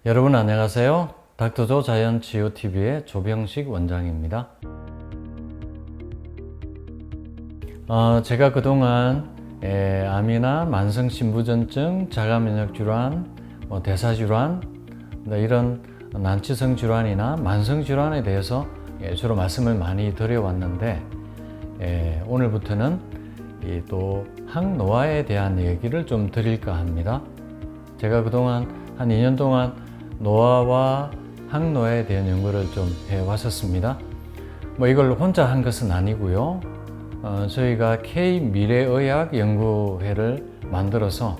여러분 안녕하세요. 닥터조 자연치유TV의 조병식 원장입니다. 제가 그동안 암이나 만성신부전증, 자가면역질환, 대사질환, 이런 난치성 질환이나 만성질환에 대해서 주로 말씀을 많이 드려왔는데 오늘부터는 또 항노화에 대한 얘기를 좀 드릴까 합니다. 제가 그동안 한 2년 동안 노화와 항노화에 대한 연구를 좀 해왔었습니다. 이걸 혼자 한 것은 아니고요. 저희가 K미래의학 연구회를 만들어서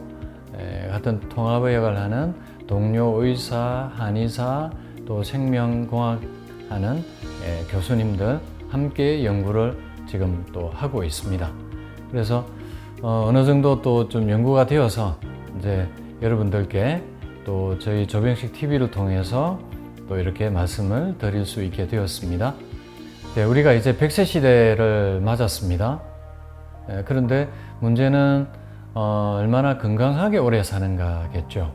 같은 통합의학을 하는 동료 의사, 한의사, 또 생명공학 하는 교수님들 함께 연구를 지금 또 하고 있습니다. 그래서 어느 정도 또 좀 연구가 되어서 이제 여러분들께 또 저희 조병식 TV를 통해서 또 이렇게 말씀을 드릴 수 있게 되었습니다. 네, 우리가 이제 100세 시대를 맞았습니다. 그런데 문제는 얼마나 건강하게 오래 사는가겠죠.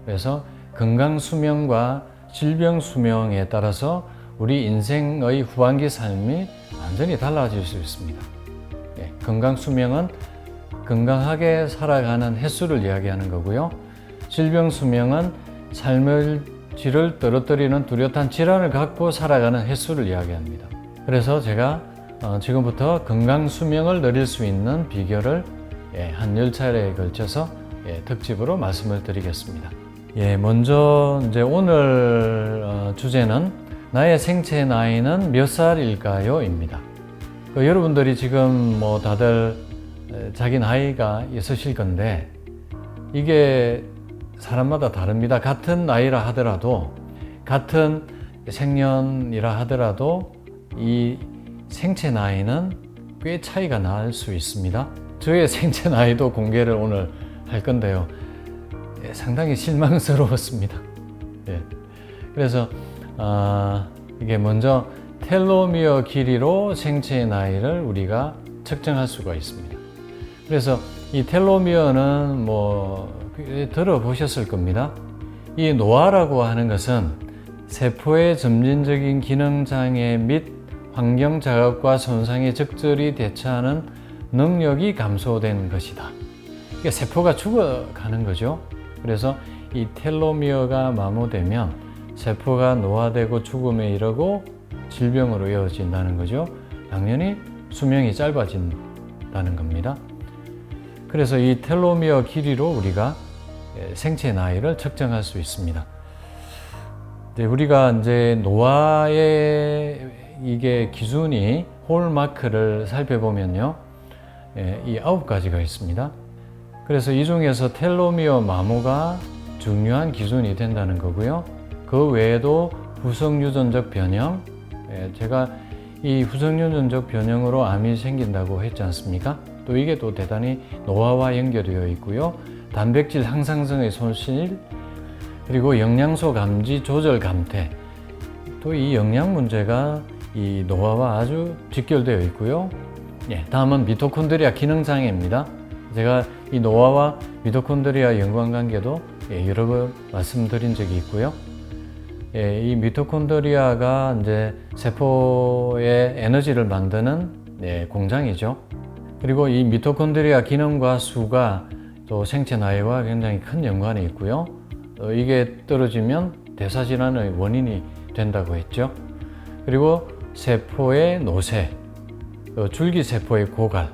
그래서 건강 수명과 질병 수명에 따라서 우리 인생의 후반기 삶이 완전히 달라질 수 있습니다. 건강 수명은 건강하게 살아가는 횟수를 이야기하는 거고요. 질병 수명은 삶의 질을 떨어뜨리는 뚜렷한 질환을 갖고 살아가는 횟수를 이야기합니다. 그래서 제가 지금부터 건강 수명을 누릴 수 있는 비결을 한 10차례에 걸쳐서 특집으로 말씀을 드리겠습니다. 먼저 이제 오늘 주제는 나의 생체 나이는 몇 살일까요? 입니다. 여러분들이 지금 다들 자기 나이가 있으실 건데 이게 사람마다 다릅니다. 같은 나이라 하더라도 같은 생년이라 하더라도 이 생체 나이는 꽤 차이가 날 수 있습니다. 저의 생체 나이도 공개를 오늘 할 건데요. 상당히 실망스러웠습니다. 그래서 이게 먼저 텔로미어 길이로 생체 나이를 우리가 측정할 수가 있습니다. 그래서 이 텔로미어는 들어보셨을 겁니다. 이 노화라고 하는 것은 세포의 점진적인 기능장애 및 환경 자극과 손상에 적절히 대처하는 능력이 감소된 것이다. 그러니까 세포가 죽어가는 거죠. 그래서 이 텔로미어가 마모되면 세포가 노화되고 죽음에 이르고 질병으로 이어진다는 거죠. 당연히 수명이 짧아진다는 겁니다. 그래서 이 텔로미어 길이로 우리가 생체 나이를 측정할 수 있습니다. 우리가 이제 노화의 이게 기준이 홀마크를 살펴보면요, 이 9가지가 있습니다. 그래서 이 중에서 텔로미어 마모가 중요한 기준이 된다는 거고요. 그 외에도 후성유전적 변형, 제가 이 후성유전적 변형으로 암이 생긴다고 했지 않습니까? 또 이게 또 대단히 노화와 연결되어 있고요. 단백질 항상성의 손실, 그리고 영양소 감지 조절 감퇴, 또 이 영양 문제가 이 노화와 아주 직결되어 있고요. 다음은 미토콘드리아 기능장애입니다. 제가 이 노화와 미토콘드리아 연관관계도 여러 번 말씀드린 적이 있고요. 이 미토콘드리아가 이제 세포의 에너지를 만드는 공장이죠. 그리고 이 미토콘드리아 기능과 수가 또 생체 나이와 굉장히 큰 연관이 있고요. 이게 떨어지면 대사질환의 원인이 된다고 했죠. 그리고 세포의 노쇠, 줄기세포의 고갈,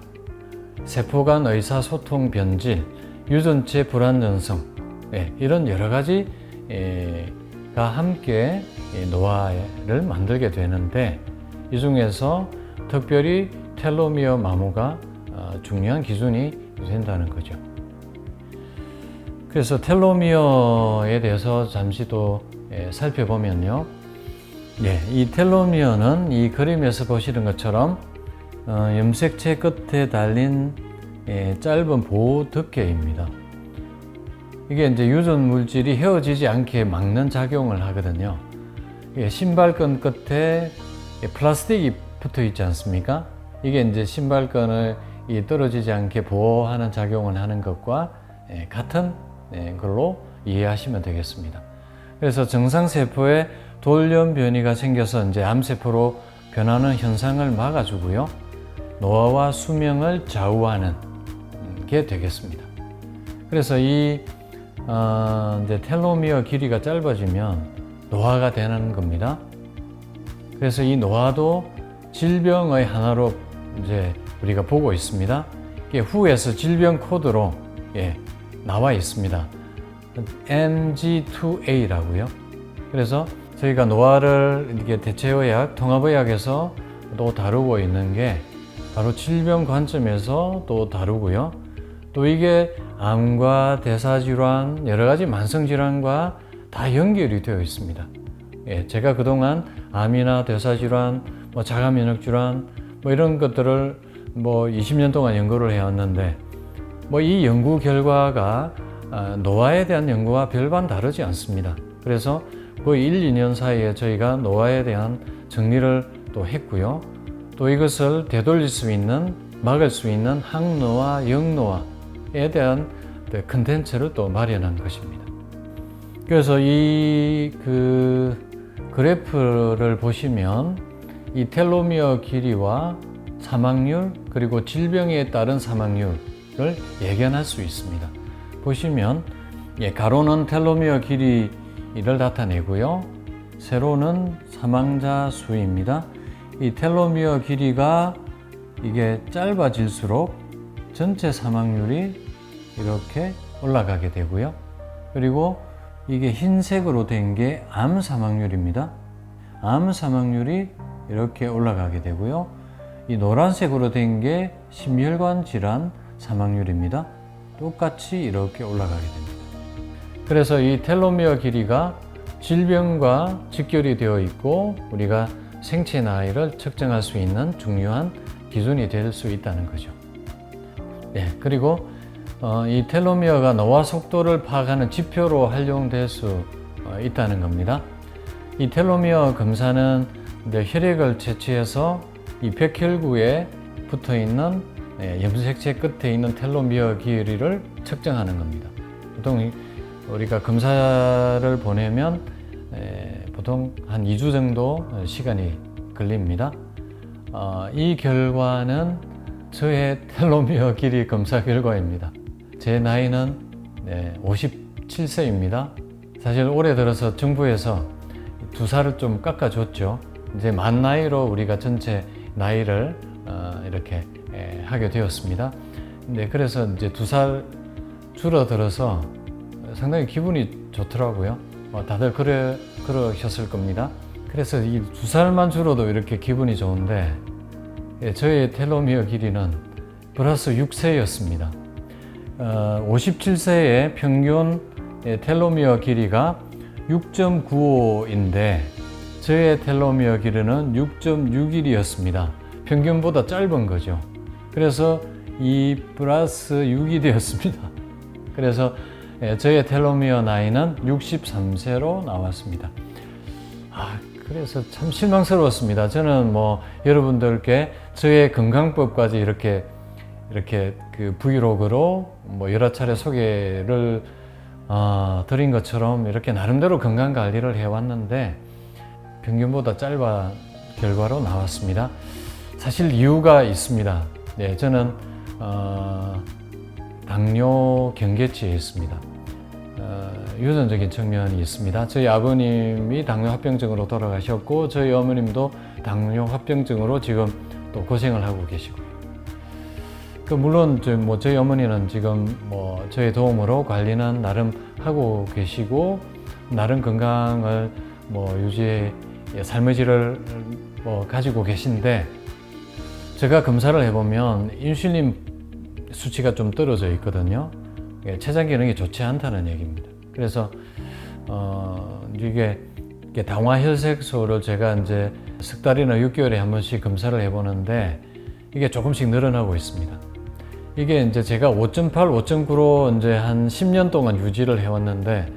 세포 간 의사소통 변질, 유전체 불안전성, 이런 여러 가지가 함께 노화를 만들게 되는데 이 중에서 특별히 텔로미어 마모가 중요한 기준이 된다는 거죠. 그래서 텔로미어에 대해서 잠시 또 살펴보면요. 이 텔로미어는 이 그림에서 보시는 것처럼 염색체 끝에 달린 짧은 보호덮개입니다. 이게 이제 유전 물질이 헤어지지 않게 막는 작용을 하거든요. 신발끈 끝에 플라스틱이 붙어 있지 않습니까? 이게 이제 신발끈을 떨어지지 않게 보호하는 작용을 하는 것과 같은 걸로 이해하시면 되겠습니다. 그래서 정상세포에 돌연 변이가 생겨서 이제 암세포로 변하는 현상을 막아주고요. 노화와 수명을 좌우하는 게 되겠습니다. 그래서 이제 텔로미어 길이가 짧아지면 노화가 되는 겁니다. 그래서 이 노화도 질병의 하나로 이제 우리가 보고 있습니다. 이게 후에서 질병 코드로 나와 있습니다. MG2A라고요. 그래서 저희가 노화를 이렇게 대체의학, 통합의학에서 또 다루고 있는 게 바로 질병 관점에서 또 다루고요. 또 이게 암과 대사질환, 여러 가지 만성질환과 다 연결이 되어 있습니다. 제가 그동안 암이나 대사질환, 자가면역질환 이런 것들을 20년 동안 연구를 해왔는데 이 연구 결과가 노화에 대한 연구와 별반 다르지 않습니다. 그래서 거의 1, 2년 사이에 저희가 노화에 대한 정리를 또 했고요. 또 이것을 되돌릴 수 있는, 막을 수 있는 항노화, 역노화에 대한 컨텐츠를 또 마련한 것입니다. 그래서 이 그래프를 보시면 이 텔로미어 길이와 사망률 그리고 질병에 따른 사망률을 예견할 수 있습니다. 보시면 가로는 텔로미어 길이를 나타내고요. 세로는 사망자 수입니다. 이 텔로미어 길이가 이게 짧아질수록 전체 사망률이 이렇게 올라가게 되고요. 그리고 이게 흰색으로 된 게 암 사망률입니다. 암 사망률이 이렇게 올라가게 되고요. 이 노란색으로 된 게 심혈관 질환 사망률입니다. 똑같이 이렇게 올라가게 됩니다. 그래서 이 텔로미어 길이가 질병과 직결이 되어 있고 우리가 생체 나이를 측정할 수 있는 중요한 기준이 될 수 있다는 거죠. 그리고 이 텔로미어가 노화 속도를 파악하는 지표로 활용될 수 있다는 겁니다. 이 텔로미어 검사는 혈액을 채취해서 이 백혈구에 붙어 있는 염색체 끝에 있는 텔로미어 길이를 측정하는 겁니다. 보통 우리가 검사를 보내면 보통 한 2주 정도 시간이 걸립니다. 이 결과는 저의 텔로미어 길이 검사 결과입니다. 제 나이는 57세입니다. 사실 올해 들어서 정부에서 2살을 좀 깎아줬죠. 이제 만 나이로 우리가 전체 나이를 이렇게 하게 되었습니다. 그래서 이제 2살 줄어들어서 상당히 기분이 좋더라고요. 다들 그러셨을 겁니다. 그래서 이 2살만 줄어도 이렇게 기분이 좋은데 저의 텔로미어 길이는 플러스 6세였습니다. 57세의 평균 텔로미어 길이가 6.95인데 저의 텔로미어 길이는 6.61이었습니다. 평균보다 짧은 거죠. 그래서 2 플러스 6이 되었습니다. 그래서 저의 텔로미어 나이는 63세로 나왔습니다. 그래서 참 실망스러웠습니다. 저는 여러분들께 저의 건강법까지 이렇게 그 브이로그로 여러 차례 소개를 드린 것처럼 이렇게 나름대로 건강 관리를 해왔는데 평균보다 짧은 결과로 나왔습니다. 사실 이유가 있습니다. 저는 당뇨 경계치에 있습니다. 유전적인 측면이 있습니다. 저희 아버님이 당뇨 합병증으로 돌아가셨고 저희 어머님도 당뇨 합병증으로 지금 또 고생을 하고 계시고요. 물론 저희 어머니는 지금 저의 도움으로 관리는 나름 하고 계시고 나름 건강을 유지해 삶의 질을 가지고 계신데 제가 검사를 해보면 인슐린 수치가 좀 떨어져 있거든요. 췌장 기능이 좋지 않다는 얘기입니다. 그래서 이게 당화혈색소를 제가 이제 석 달이나 6개월에 한 번씩 검사를 해보는데 이게 조금씩 늘어나고 있습니다. 이게 이제 제가 5.8, 5.9로 이제 한 10년 동안 유지를 해왔는데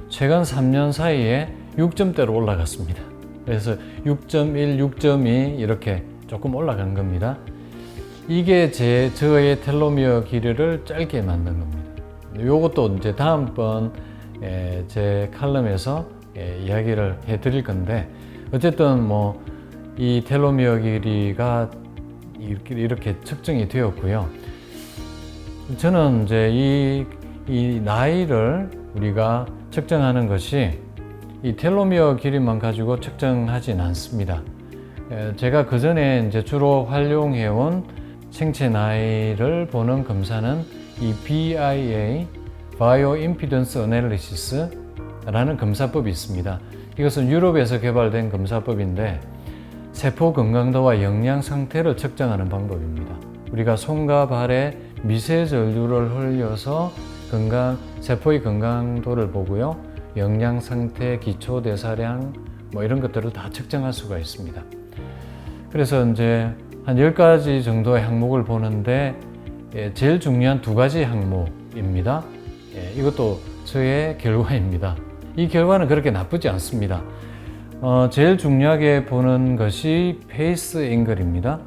최근 3년 사이에 6점대로 올라갔습니다. 그래서 6.1, 6.2 이렇게 조금 올라간 겁니다. 이게 저의 텔로미어 길이를 짧게 만든 겁니다. 요것도 이제 다음번 제 칼럼에서 이야기를 해드릴 건데, 어쨌든 뭐 이 텔로미어 길이가 이렇게 측정이 되었고요. 저는 이제 이 나이를 우리가 측정하는 것이 이 텔로미어 길이만 가지고 측정하진 않습니다. 제가 그 전에 이제 주로 활용해온 생체 나이를 보는 검사는 이 BIA, Bioimpedance Analysis라는 검사법이 있습니다. 이것은 유럽에서 개발된 검사법인데 세포 건강도와 영양 상태를 측정하는 방법입니다. 우리가 손과 발에 미세 전류를 흘려서 세포의 건강도를 보고요. 영양 상태, 기초 대사량 뭐 이런 것들을 다 측정할 수가 있습니다. 그래서 이제 한 10가지 정도의 항목을 보는데 제일 중요한 2가지 항목입니다. 이것도 저의 결과입니다. 이 결과는 그렇게 나쁘지 않습니다. 제일 중요하게 보는 것이 페이스 앵글입니다.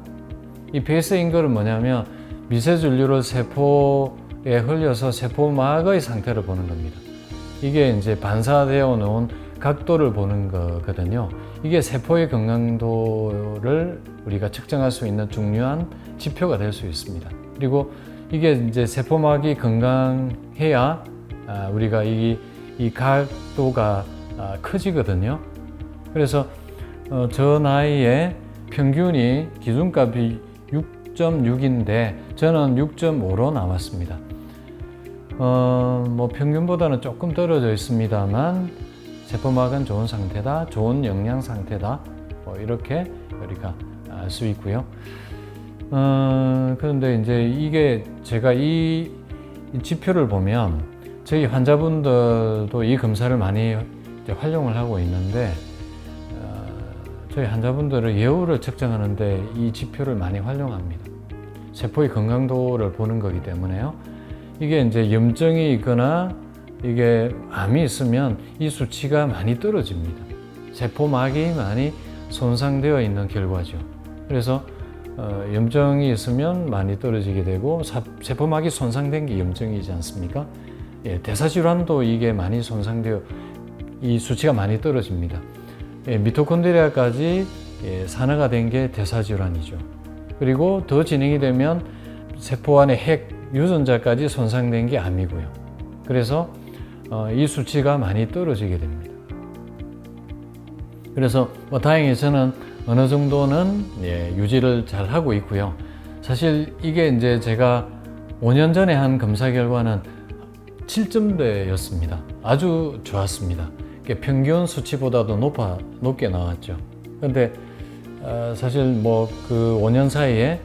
이 페이스 앵글은 뭐냐면 미세 전류를 세포에 흘려서 세포막의 상태를 보는 겁니다. 이게 이제 반사되어 놓은 각도를 보는 거거든요. 이게 세포의 건강도를 우리가 측정할 수 있는 중요한 지표가 될 수 있습니다. 그리고 이게 이제 세포막이 건강해야 우리가 이 각도가 커지거든요. 그래서 저 나이에 평균이 기준값이 6.6인데 저는 6.5로 나왔습니다. 뭐 평균보다는 조금 떨어져 있습니다만 세포막은 좋은 상태다, 좋은 영양 상태다, 뭐 이렇게 우리가 알 수 있고요. 그런데 이제 이게 제가 이 지표를 보면 저희 환자분들도 이 검사를 많이 활용을 하고 있는데 저희 환자분들은 예후를 측정하는데 이 지표를 많이 활용합니다. 세포의 건강도를 보는 거기 때문에요. 이게 이제 염증이 있거나 이게 암이 있으면 이 수치가 많이 떨어집니다. 세포막이 많이 손상되어 있는 결과죠. 그래서 염증이 있으면 많이 떨어지게 되고 세포막이 손상된 게 염증이지 않습니까? 대사질환도 이게 많이 손상되어 이 수치가 많이 떨어집니다. 미토콘드리아까지 산화가 된 게 대사질환이죠. 그리고 더 진행이 되면 세포 안에 핵 유전자까지 손상된 게 암이고요. 그래서 이 수치가 많이 떨어지게 됩니다. 그래서 다행히 저는 어느 정도는 유지를 잘 하고 있고요. 사실 이게 이제 제가 5년 전에 한 검사 결과는 7점대였습니다. 아주 좋았습니다. 평균 수치보다도 높게 나왔죠. 그런데 사실 뭐 그 5년 사이에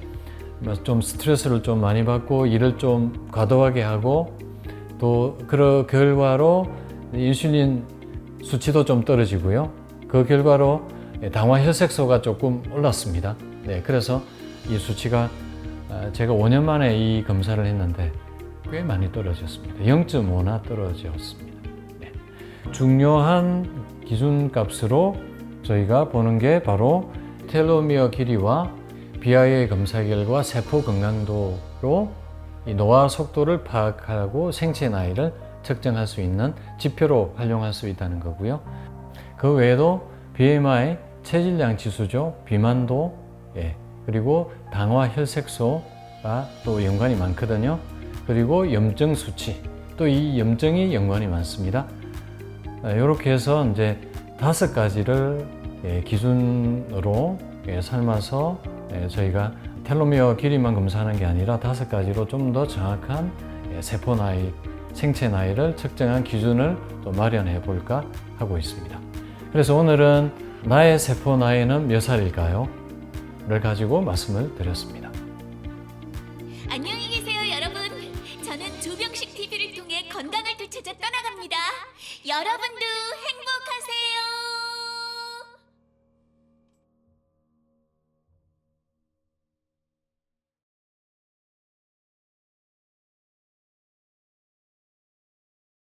좀 스트레스를 좀 많이 받고 일을 좀 과도하게 하고 또 그 결과로 인슐린 수치도 좀 떨어지고요. 그 결과로 당화혈색소가 조금 올랐습니다. 그래서 이 수치가 제가 5년 만에 이 검사를 했는데 꽤 많이 떨어졌습니다. 0.5나 떨어졌습니다. 중요한 기준값으로 저희가 보는 게 바로 텔로미어 길이와 BIA 검사 결과 세포 건강도로 이 노화 속도를 파악하고 생체 나이를 측정할 수 있는 지표로 활용할 수 있다는 거고요. 그 외에도 BMI, 체질량 지수죠. 비만도, 그리고 당화혈색소가 또 연관이 많거든요. 그리고 염증 수치, 또 이 염증이 연관이 많습니다. 이렇게 해서 이제 5가지를 기준으로 삼아서 저희가 텔로미어 길이만 검사하는 게 아니라 5가지로 좀 더 정확한 세포 나이, 생체 나이를 측정한 기준을 또 마련해 볼까 하고 있습니다. 그래서 오늘은 나의 세포 나이는 몇 살일까요? 를 가지고 말씀을 드렸습니다.